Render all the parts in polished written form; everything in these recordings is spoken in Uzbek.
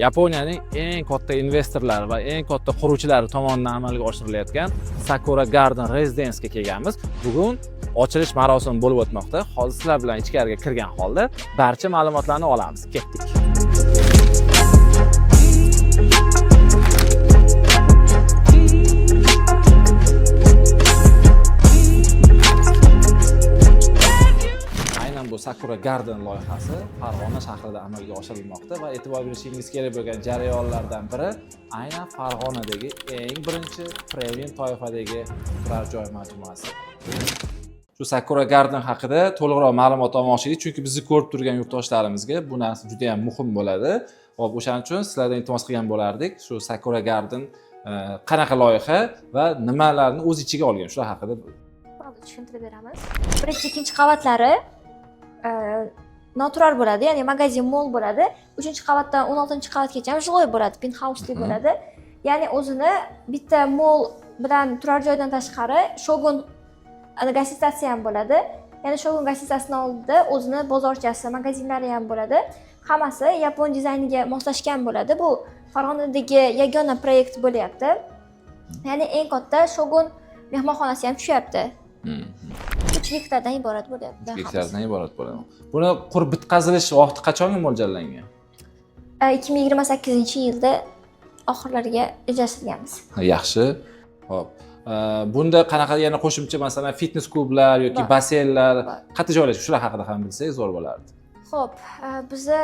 Yaponiyaning eng katta investorlari va eng katta quruvchilari tomonidan amalga oshirilayotgan Sakura Garden Residence ga kelganmiz. Bugun ochilish marosimi bo'lib o'tmoqda. Hozir sizlar bilan ichkariga kirgan holda barcha ma'lumotlarni olamiz. Ketdik. Bu Sakura Garden loyihasi Farg'ona shahrida amalga oshirilmoqda va e'tibor berishingiz kerak bo'lgan jarayonlardan biri aynan Farg'onadagi eng birinchi premium toifadagi turar joy majmuasi. Shu Sakura Garden haqida to'liqroq ma'lumot olmoqchilik, chunki bizni ko'rib turgan yurtdoshlarimizga bu narsa juda ham muhim bo'ladi. Hop, o'shaning uchun sizlardan iltimos qilgan bo'lardik. Shu Sakura Garden qanaqa loyiha va nimalarni o'z ichiga olgan, shular haqida tushuntirib beramiz. Birinchi, ikkinchi qavatlari natural bo'ladi, ya'ni magazin, mol bo'ladi. 3-qavatdan 16-qavatgacha жилой bo'ladi, penthouse bo'ladi. Ya'ni o'zini bitta mol bilan turar joydan tashqari Shogun gastitsasi ham bo'ladi. Ya'ni Shogun gastitsasining oldida o'zini bozorchasi, magazinlari ham bo'ladi. Hammasi yapon dizayniga moslashgan bo'ladi. Bu Farg'onadagi yagona proyekt bo'lyapti. Ya'ni eng katta Shogun mehmonxonasi ham tushyapti. 3 gektardan iborat bo'lyapti. 3 gektardan iborat bo'ladi. Buni qurib bitkazilish vaqti qachonga mo'ljallangan? 2028-yilda oxirlariga rejalashtirganmiz. Yaxshi. Xo'p. Bunda qanaqa yana qo'shimcha, masalan, fitness klublar yoki basseynlar qayerda joylashgan, shular haqida ham bilsangiz zo'r bo'lardi. Xo'p, bizni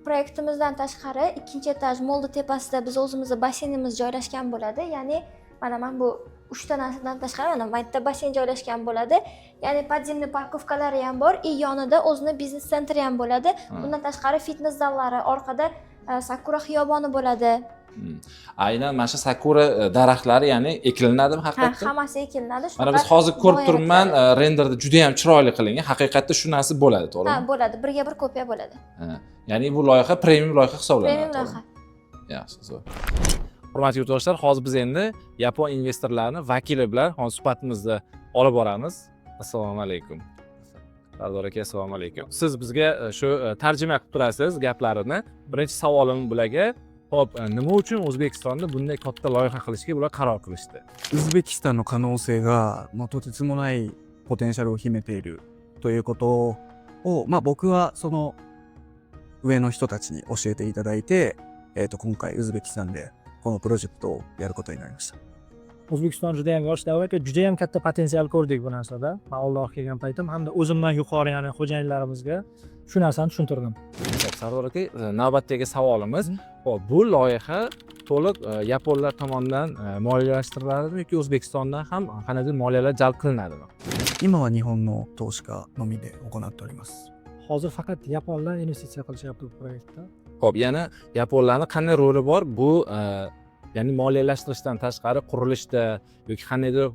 proyektimizdan tashqari ikkinchi etaj molda tepasida biz o'zimizning basseynimiz joylashgan bo'ladi. Ya'ni mana bu 3 ta narsadan tashqari mana bu yerda basseyn joylashgan bo'ladi. Ya'ni podzemniy parkovkalari ham bor, yonida o'zini biznes sentri ham bo'ladi. Bundan tashqari fitness zallari, orqada Sakura xiyoboni bo'ladi. Aynan mana shu Sakura daraxtlari, ya'ni ekilinadimi haqiqatda? Ha, hammasi ekilinadi. Mana biz hozir ko'rib turibman, renderda juda ham chiroyli qilingan. Haqiqatda shu narsa bo'ladi, to'g'rimi? Ha, bo'ladi. Birga bir kopiya bo'ladi. Ya'ni bu loyiha premium loyiha hisoblanadi. Premium loyiha. Yaxshi, zo'r. Hurmatli yurtdoshlar, hozir biz endi yapon investorlarning vakili bilan suhbatimizni olib boramiz. Assalomu alaykum. Sardor aka, assalomu alaykum. Siz bizga shu tarjima qilib turasiz gaplarini. Birinchi savolim bularga, xo'p, nima uchun O'zbekistonda bunday katta loyiha qilishga bular qaror qilishdi? ウズベキスタンの可能性がとてつもないポテンシャルを秘めているということを、僕はその上の人たちに教えていただいて、今回ウズベキスタンでこのプロジェクトをやることになりました。 O'zbekiston juda ham yosh davlat, juda ham katta potensial ko'rdik bu narsada. Men oldinroq kelgan paytim hamda o'zimdan yuqori, ya'ni xo'jayinlarimizga shu narsani tushuntirdim. Sardor aka, navbatdagi savolimiz, xo'p, bu loyiha to'liq yaponlar tomonidan moliyalashtiriladi yoki O'zbekistondan ham qanday moliyalar jalb qilinadimi? 今は日本の投資家のみで行っております。 Hozir faqat yaponlar investitsiya qilishyapti bu proyektda. Xo'p, yana yaponlarning qanday roli bor bu ya'ni moliyalashtirishdan tashqari qurilishda yoki qandaydir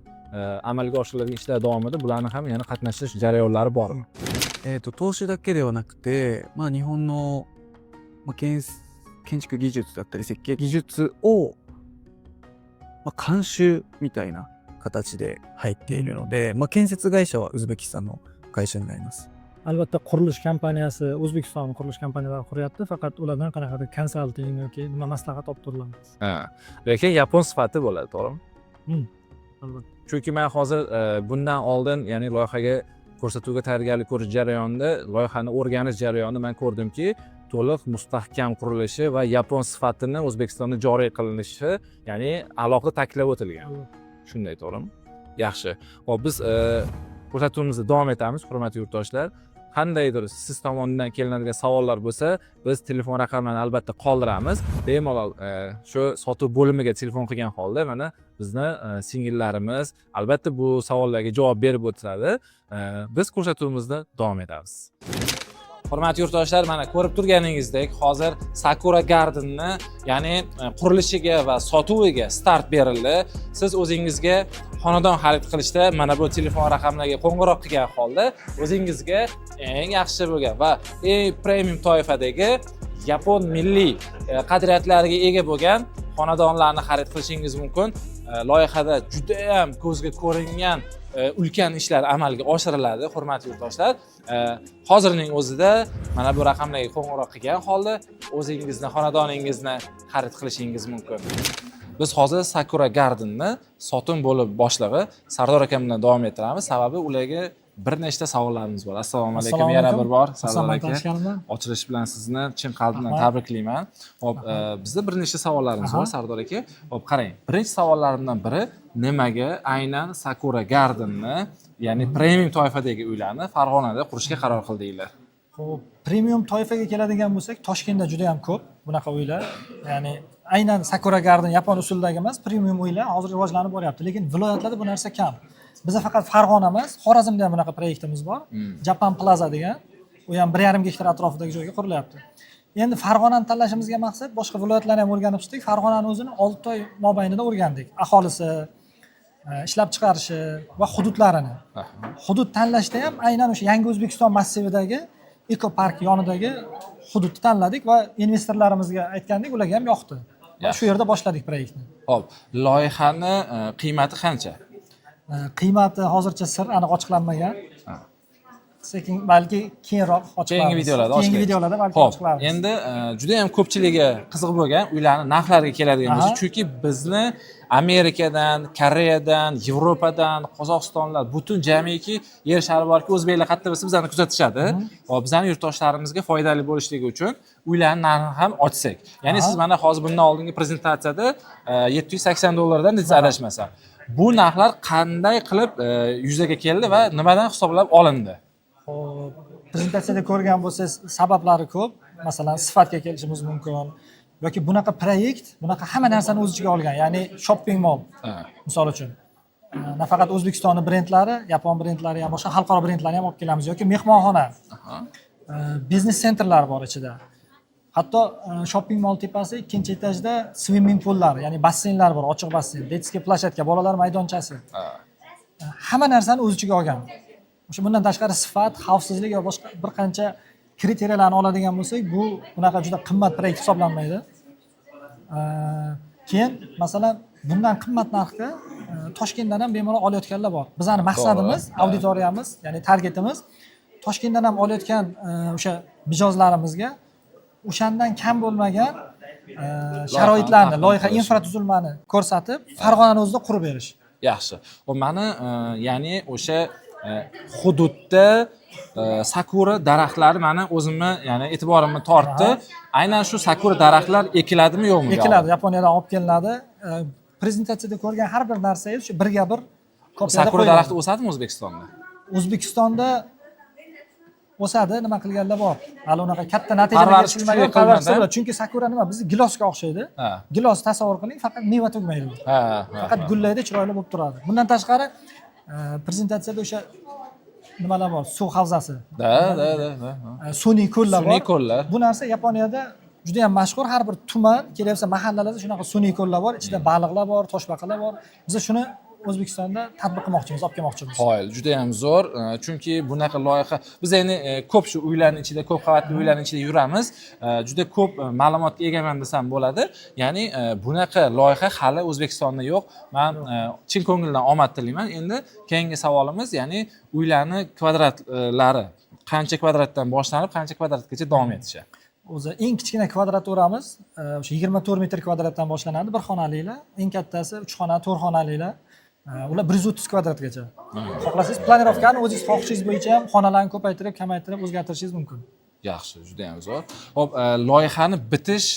amalga oshiriladigan ishlar davomida bularning ham yana qatnashish jarayonlari bormi? 投資だけではなくて、日本の、建築技術だったり設計技術を、監修みたいな形で入っているので、建設会社はウズベキスタンの会社になります。 Albatta qurilish kompaniyasi O'zbekistonning qurilish kompaniyalari quryapti, faqat ulardan qanaqadir konsalting yoki nima maslahat olib turilamiz. Lekin yapon sifati bo'ladi, to'g'rimi? Albatta. Chunki men hozir bundan oldin, ya'ni loyihaga ko'rsatuvga tayyorgarlik ko'rish jarayonida, loyihani o'rganish jarayonida men ko'rdimki, to'liq mustahkam qurilishi va yapon sifatini O'zbekistonda joriy qilinishi, ya'ni alohida ta'kidlab o'tilgan. Shunday, to'g'rimi? Yaxshi. Hop, biz ko'rsatuvimizni davom etamiz, hurmatli yurtdoshlar. Qandaydir siz tomonidan kelinadigan savollar bo'lsa, biz telefon raqamlarini albatta qoldiramiz. Bemalol shu sotuv bo'limiga telefon qilgan holda mana bizni singillarimiz albatta bu savollarga javob berib o'tadi. Biz ko'rsatuvimizni davom etamiz. Hurmatli yurtdoshlar, mana ko'rib turganingizdek, hozir Sakura Gardenni, ya'ni qurilishiga va sotuviga start berildi. Siz o'zingizga xonadon xarid qilishda mana bu telefon raqamlariga qo'ng'iroq qilgan holda o'zingizga eng yaxshi bo'lgan va eng premium toifadagi yapon milliy qadriyatlariga ega bo'lgan xonadonlarni xarid qilishingiz mumkin. loyihada juda ham ko'zga ko'ringan ulkan ishlar amalga oshiriladi, hurmatli yurtdoshlar. Hozirning o'zida mana bu raqamlarga qo'ng'iroq qilgan holda o'zingizni, xonadoningizni xarid qilishingiz mumkin. Biz hozir Sakura Gardenni sotuv bo'lib boshlig'i Sardor aka bilan davom ettiramiz, sababi ularga bir nechta savollarimiz bor. Assalomu alaykum, yana bir bor Sardor aka. Ochilish bilan sizni chin qalbimdan tabriklayman. Hop, bizda bir nechta savollarimiz bor Sardor aka. Hop, qarang. Birinchi savollarimdan biri, nimaga aynan Sakura Gardenni, ya'ni premium toifadagi uylarni Farg'onada qurishga qaror qildinglar? Xo'p, premium toifaga keladigan bo'lsak, Toshkentda juda ham ko'p bunaqa uylar. Ya'ni aynan Sakura Garden yapon usulidagi emas, premium uylar hozir rivojlanib boryapti, lekin viloyatlarda bu narsa kam. Bizda faqat Farg'ona emas, Xorazmda ham bunaqa proyektimiz bor. Japan Plaza degan, u ham 1,5 gektar atrofidagi joyga qurilyapti. Endi Farg'onani tanlashimizga maqsad boshqa viloyatlarni ham o'rganib chiqdik. Farg'onani o'zini 6 oy mobaynida o'rgandik. Aholisi, ishlab chiqarishi va hududlarini. Hudud tanlashda ham aynan o'sha Yangi O'zbekiston massividagi ekopark yonidagi hududni tanladik va investorlarimizga aytgandik, ularga ham yoqdi. Va shu yerda boshladik proyektni. Hop, loyihani qiymati qancha? Qiymati hozircha sir, aniq ochiqlanmagan. Sekin balki keyinroq ochiqlaymiz. Keyingi videolarda balki ochiqlaymiz. Endi juda ham ko'pchiligiga qiziq bo'lgan uylarning narxlariga keladigan bo'lsak, chunki bizni Amerikadan, Koreyadan, Yevropadan, Qozog'istondan butun jamiki yer shari borki, o'zbeklar qayerda bo'lsa bizlarni kuzatishadi. Va bizning yurtdoshlarimizga foydali bo'lishligi uchun uylarning narxini ham ochsak. Ya'ni siz mana hozir bundan oldingi prezentatsiyada $780 dedingiz adashmasam. Bu narxlar qanday qilib yuzaga keldi va nimadan hisoblab olindi? Xo'p, prezentatsiyada ko'rgan bo'lsangiz, sabablari ko'p. Masalan, sifatga kelishimiz mumkin yoki bunaqa proyekt, bunaqa hamma narsani o'z ichiga olgan, ya'ni shopping mall. Misol uchun, nafaqat O'zbekistonning brendlari, yapon brendlari ham, boshqa xalqaro brendlarni ham olib kelamiz yoki mehmonxona. Biznes sentrlar bor ichida. Hatto shopping mall tepasi ikkinchi etajda swimming poollar, ya'ni basseynlar bor, ochiq basseyn, detskiy plashatka, bolalar maydonchasi. Hamma narsani o'z ichiga olgan. O'sha bundan tashqari sifat, xavfsizlik va boshqa bir qancha kriteriyalarni oladigan bo'lsak, bu bunaqa juda qimmat proyekt hisoblanmaydi. Keyin masalan, bundan qimmat narxda Toshkentdan ham bemalol olayotganlar bor. Bizning maqsadimiz, auditoriyamiz, ya'ni targetimiz Toshkentdan ham olayotgan o'sha mijozlarimizga o'shandan kam bo'lmagan sharoitlarni, loyiha infratuzilmani ko'rsatib, Farg'onani o'zida qurib berish. Yaxshi. Va meni ya'ni o'sha hududda sakura daraxtlari meni o'zimni, ya'ni e'tiborimni tortdi. Aynan shu sakura daraxtlar ekiladimi yo'qmi? Ekiladi, Yaponiyadan olib kelinadi. Prezentatsiyada ko'rgan har bir narsangiz shu birga bir kopiyada sakura daraxti o'sadimi O'zbekistonda? O'zbekistonda o'sadi, nima qilganlar bor. Hali unaqa katta natijaga erishilmagan, chunki sakura nima? Bizning gilosga o'xshaydi. Gilos tasavvur qiling, faqat meva tugmaydi. Faqat gullaydi, chiroyli bo'lib turadi. Bundan tashqari prezentatsiyada o'sha nimalar bor? Suv havzasi. Sun'iy ko'llar bor. Sun'iy ko'llar. Bu narsa Yaponiyada juda ham mashhur. Har bir tuman, kelyapsa mahallalarda shunaqa sun'iy ko'llar bor. Ichida baliqlar bor, toshbaqalar bor. Biz shuni O'zbekistonda tatbiq qilmoqchimiz, olib kelmoqchimiz. Qoyil, juda ham zo'r. Chunki bunaqa loyiha biz endi ko'p shu uylarning ichida, ko'p qavatli uylarning ichida yuramiz. Juda ko'p ma'lumotga egaman desam bo'ladi. Ya'ni bunaqa loyiha hali O'zbekistonda yo'q. Men chin ko'ngildan omad tilayman. Endi keyingi savolimiz, ya'ni uylarning kvadratlari qancha kvadratdan boshlanib, qancha kvadratgacha davom etishi? O'zi eng kichkina kvadraturamiz o'sha 24 metr kvadratdan boshlanadi, bir xonaliklar. Eng kattasi 3 xona, 4 xonaliklar. Ular 130 kvadratgacha. Xohlasangiz planirovkani o'zingiz xohishingiz bo'yicha ham xonalarni ko'paytirib, kamaytirib o'zgartirishingiz mumkin. Yaxshi, juda ham zo'r. Xo'p, loyihani bitish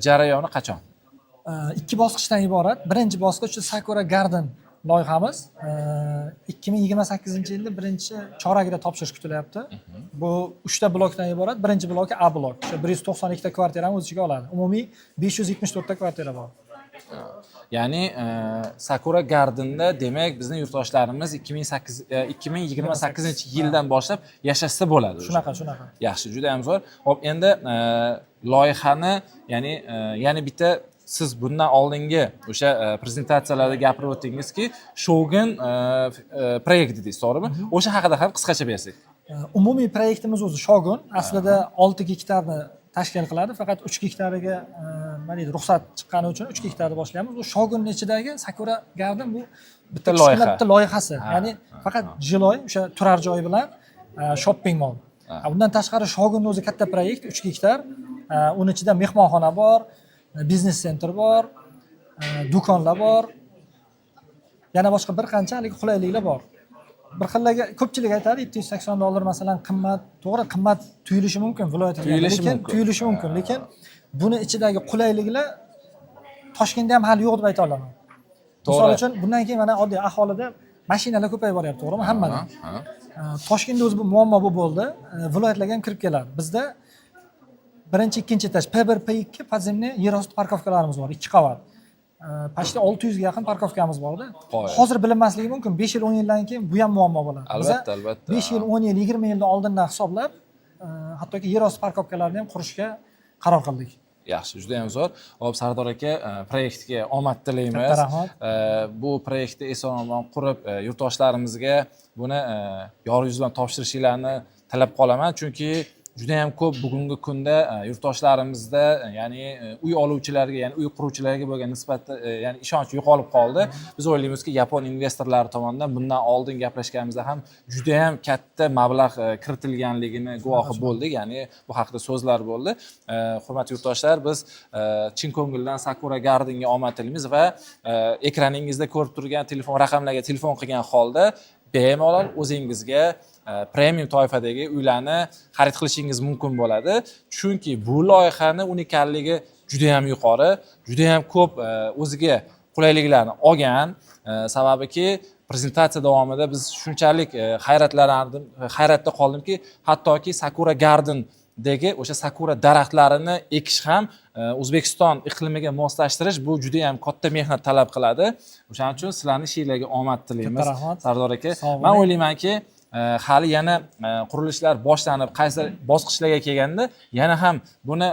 jarayoni qachon? 2 bosqichdan iborat. Birinchi bosqich Sakura Garden loyihamiz 2028-yilda birinchi choragida topshirish kutilyapti. Bu 3 ta blokdan iborat. Birinchi bloki A blok. O'sha 192 ta kvartirani o'z ichiga oladi. Umumiy 574 ta kvartira bor. Ya'ni Sakura Garden'da demak bizning yurtdoshlarimiz 2028-yildan boshlab yashashsa bo'ladi. Shunaqa. Yaxshi, juda ham zo'r. Xo'p, endi loyihani, ya'ni bitta siz bundan oldingi o'sha prezentatsiyalarda gapirib o'tdingizki, Shogun proyekt dedingiz, to'g'rimi? O'sha haqida ham qisqacha bersak. Umumiy proyektimiz o'zi Shogun. Aslida 6 gektarni tashkil qiladi. Faqat 3 gektariga nima deydi, ruxsat chiqqani uchun 3 gektarda boshlaymiz. Bu Shogunning ichidagi Sakura Garden bu Bitta loyiha. bitta loyihasi. Ya'ni faqat jiloy o'sha turar joy bilan shopping mall. Bundan tashqari Shogunning o'zi katta proyekt 3 gektar. Uning ichida mehmonxona bor, biznes sentr bor, do'konlar bor. Yana boshqa bir qanchalik qulayliklar bor. Bir xillarga ko'pchilik aytadi $780 masalan qimmat, to'g'ri qimmat tuyulishi mumkin viloyatga, lekin tuyulishi mumkin, lekin buni ichidagi qulayliklar Toshkentda ham hali yo'q deb ayta olaman. Misol uchun bundan keyin mana oddiy aholida mashinalar ko'payib boryapti, to'g'rimi? Hammada. Toshkentda o'zi bu muammo bo'ldi, viloyatlarga ham kirib keladi. Bizda birinchi, ikkinchi etaj P1, P2 podzemniy yerosti parkovkalarimiz bor, 2 qavat. Почти 600 ga yaqin parkovkamiz borda. Hozir bilinmasligi mumkin, 5 yil, 10 yildan keyin bu ham muammo bo'ladi. Albatta, albatta. 5 yil, 10 yil, 20 yildan oldindan hisoblab, hattoki yerosti parkovkalarini ham qurishga qaror qildik. Yaxshi, juda ham zo'r. Hop, Sardor aka, proyektga omad tilaymiz. Katta rahmat. Bu proyektni eson-omon qurib, yurtdoshlarimizga buni yorug' bilan topshirishingizni talab qolaman, chunki juda ham ko'p bugungi kunda yurtdoshlarimizda, ya'ni uy oluvchilarga, ya'ni uy quruvchilarga bo'lgan nisbatda, ya'ni ishonch yo'qolib qoldi. Biz o'ylaymizki, yapon investorlari tomonidan bundan oldin gaplashganimizda ham juda ham katta mablag' kiritilganligini guvohi bo'ldik, ya'ni bu haqida so'zlar bo'ldi. Hurmatli yurtdoshlar, biz chin ko'ngildan Sakura Gardenga omad tilaymiz va ekraningizda ko'rib turgan telefon raqamlarga telefon qilgan holda bemalol o'zingizga premium toifadagi uylarni xarid qilishingiz mumkin bo'ladi. Chunki bu loyihani unikalligi juda ham yuqori, juda ham ko'p o'ziga qulayliklarni olgan. Sababiki prezentatsiya davomida biz shunchalik hayratda qoldimki, hattoki Sakura Garden dagi o'sha sakura daraxtlarini ekish ham O'zbekiston iqlimiga moslashtirish bu juda ham katta mehnat talab qiladi. O'shaning uchun sizlarning ishinglarga omad tilaymiz. Sardor aka, men o'ylaymanki, hali yana qurilishlar boshlanib, qaysi bosqichlarga kelganda yana ham buni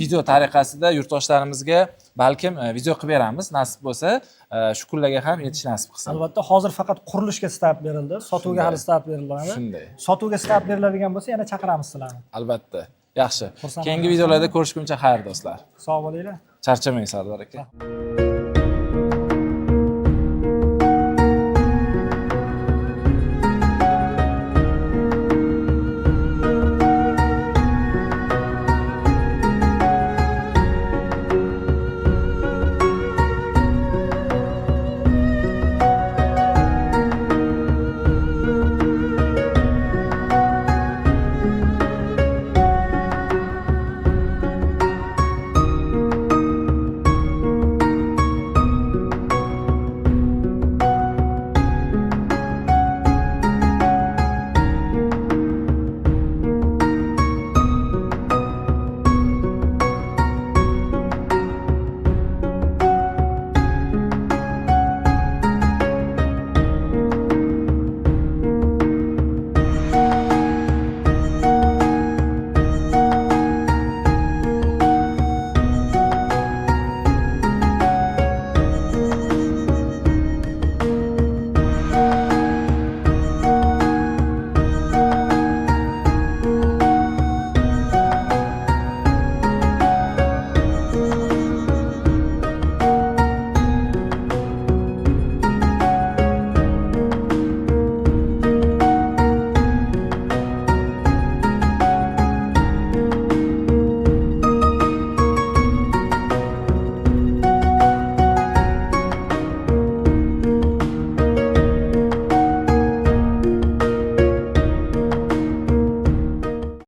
video tariqasida yurtdoshlarimizga balkim video qilib beramiz, nasib bo'lsa, shu kunlarga ham yetish nasib qilsin. Albatta, hozir faqat qurilishga start berildi, sotuvga hali start beriladi. Shunday. Sotuvga start beriladigan bo'lsa, yana chaqiramiz sizlarni. Albatta. Yaxshi. Keyingi videolarda ko'rishguncha xayr do'stlar. Sog' bo'linglar. Charchamang Sardor aka.